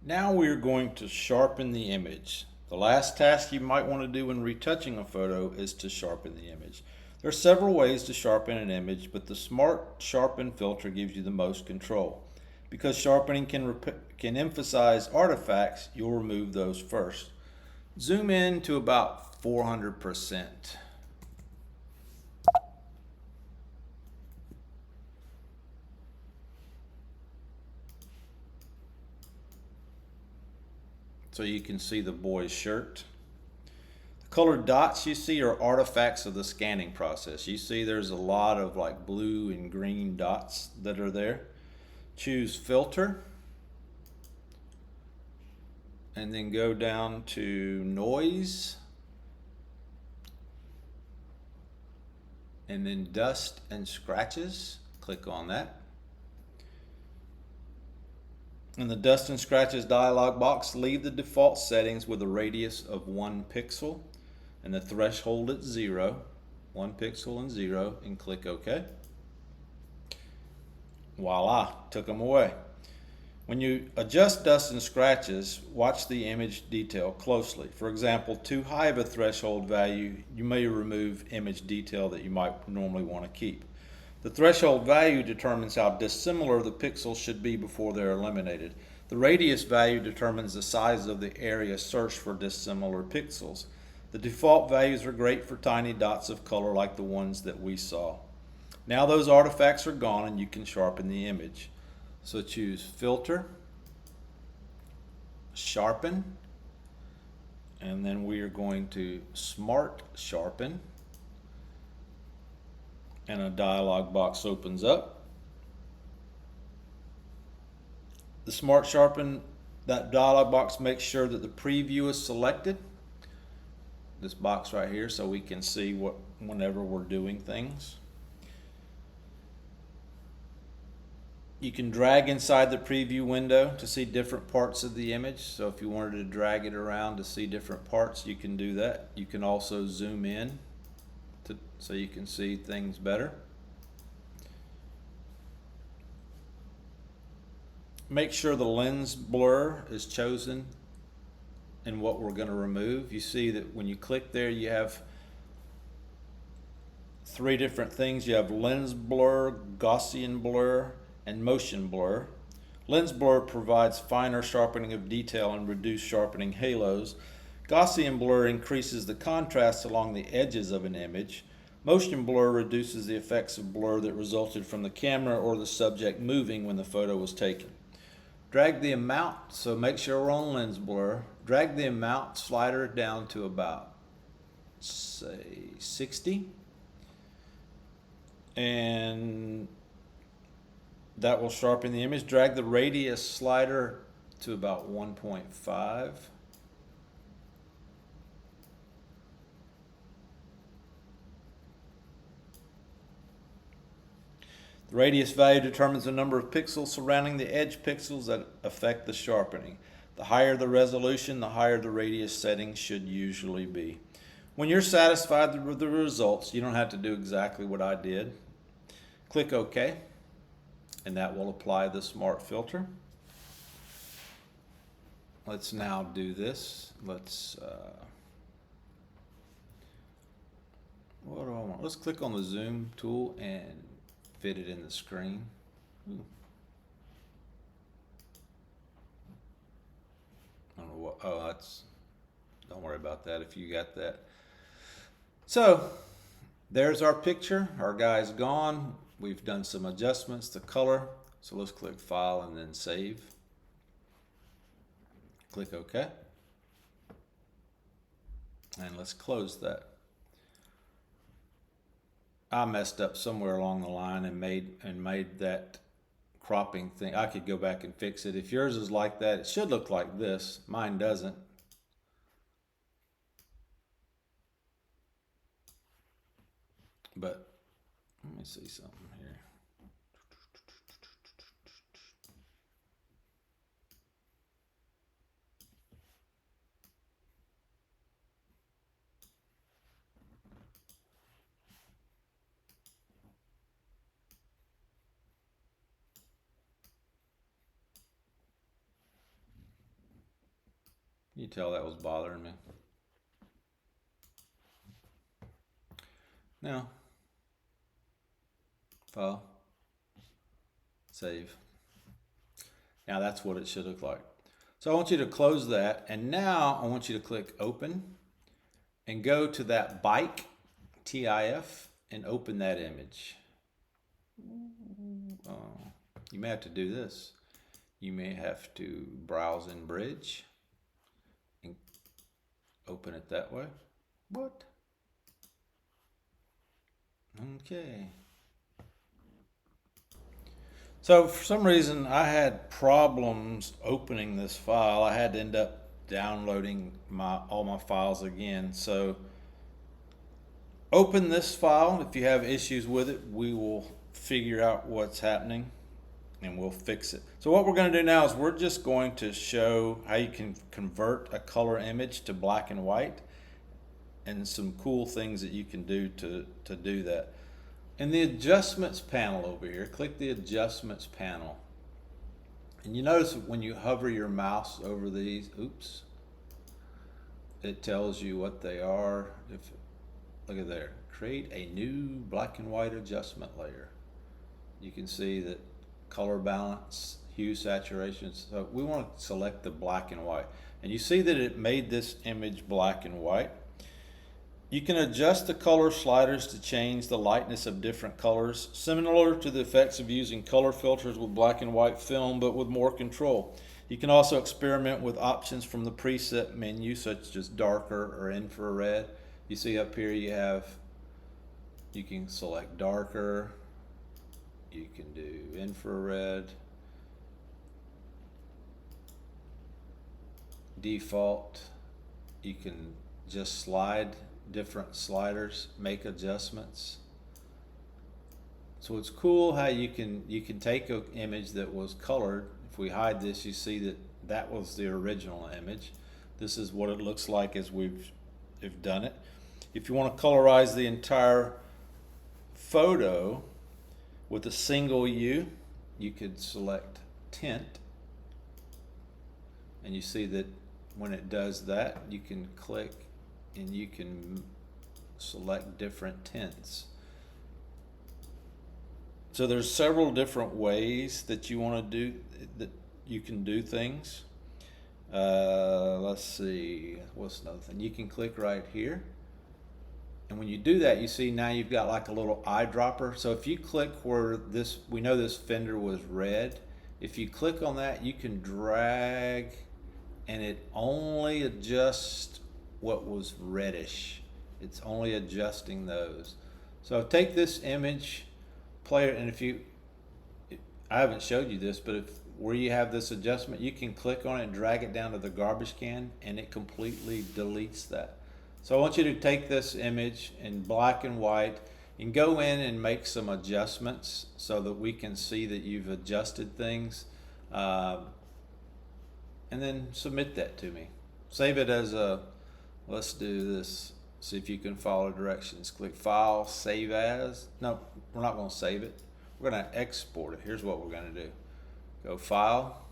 Now we are going to sharpen the image. The last task you might want to do when retouching a photo is to sharpen the image. There are several ways to sharpen an image, but the Smart Sharpen filter gives you the most control. Because sharpening can emphasize artifacts, you'll remove those first. Zoom in to about 400%. So you can see the boy's shirt. The colored dots you see are artifacts of the scanning process. You see there's a lot of like blue and green dots that are there. Choose filter and then go down to noise and then dust and scratches. Click on that. In the dust and scratches dialog box, leave the default settings with a radius of 1 pixel and the threshold at 0, 1 pixel and 0, and click OK. Voila, took them away. When you adjust dust and scratches, watch the image detail closely. For example, too high of a threshold value, you may remove image detail that you might normally want to keep. The threshold value determines how dissimilar the pixels should be before they're eliminated. The radius value determines the size of the area searched for dissimilar pixels. The default values are great for tiny dots of color like the ones that we saw. Now those artifacts are gone and you can sharpen the image. So choose Filter, Sharpen, and then we are going to Smart Sharpen. And a dialog box opens up. The Smart Sharpen, that dialog box makes sure that the preview is selected. This box right here, so we can see what whenever we're doing things. You can drag inside the preview window to see different parts of the image. So if you wanted to drag it around to see different parts, you can do that. You can also zoom in so you can see things better. Make sure the lens blur is chosen and what we're going to remove. You see that when you click there, you have 3 different things. You have lens blur, Gaussian blur, and motion blur. Lens blur provides finer sharpening of detail and reduced sharpening halos. Gaussian blur increases the contrast along the edges of an image. Motion blur reduces the effects of blur that resulted from the camera or the subject moving when the photo was taken. Drag the amount, so make sure we're on lens blur. Drag the amount slider down to about, say, 60. And that will sharpen the image. Drag the radius slider to about 1.5. The radius value determines the number of pixels surrounding the edge pixels that affect the sharpening. The higher the resolution, the higher the radius setting should usually be. When you're satisfied with the results, you don't have to do exactly what I did. Click OK, and that will apply the Smart Filter. Let's now do this. Let's what do I want? Let's click on the zoom tool and fit it in the screen. Ooh. I don't know what, oh, don't worry about that if you got that. So there's our picture. Our guy's gone. We've done some adjustments to color. So let's click File and then Save. Click OK. And let's close that. I messed up somewhere along the line and made that cropping thing. I could go back and fix it. If yours is like that, it should look like this. Mine doesn't. But let me see something here. You tell that was bothering me. Now, file, save. Now that's what it should look like. So I want you to close that, and now I want you to click open and go to that bike, TIF, and open that image. You may have to do this. You may have to browse in Bridge and open it that way. What? Okay. So for some reason I had problems opening this file. I had to end up downloading all my files again. So open this file. If you have issues with it, we will figure out what's happening and we'll fix it. So what we're going to do now is we're just going to show how you can convert a color image to black and white and some cool things that you can do to do that. In the adjustments panel over here, click the adjustments panel. And you notice when you hover your mouse over these, oops, it tells you what they are. Look at there, create a new black and white adjustment layer. You can see that color balance, hue, saturation. So we want to select the black and white. And you see that it made this image black and white. You can adjust the color sliders to change the lightness of different colors, similar to the effects of using color filters with black and white film, but with more control. You can also experiment with options from the preset menu, such as darker or infrared. You see up here you can select darker, you can do infrared, default. You can just slide different sliders, make adjustments. So it's cool how you can take an image that was colored. If we hide this, you see that was the original image. This is what it looks like as we've done it. If you want to colorize the entire photo with a single U, you could select tint, and you see that when it does that, you can click and you can select different tints. So there's several different ways that you want to do things. Let's see, what's another thing? You can click right here, and when you do that, you see now you've got like a little eyedropper. So if you click where we know this fender was red, if you click on that, you can drag and it only adjusts what was reddish. It's only adjusting those. So take this image, play it, and I haven't showed you this, but where you have this adjustment, you can click on it and drag it down to the garbage can and it completely deletes that. So I want you to take this image in black and white and go in and make some adjustments so that we can see that you've adjusted things, and then submit that to me. Save it as let's do this. See if you can follow directions. Click File, Save As. No, we're not going to save it. We're going to export it. Here's what we're going to do. Go File,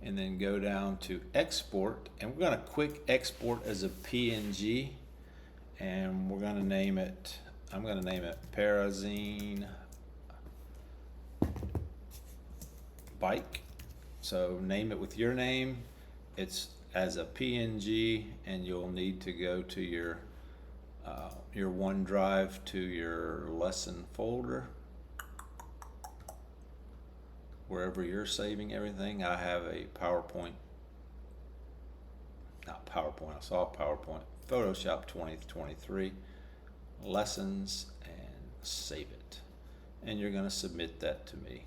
and then go down to Export. And we're going to quick export as a PNG. And we're going to name it, I'm going to name it Parazine Bike. So name it with your name. It's as a PNG, and you'll need to go to your OneDrive to your lesson folder, wherever you're saving everything. I have a PowerPoint, not PowerPoint, I saw PowerPoint, Photoshop 2023 lessons, and save it. And you're going to submit that to me.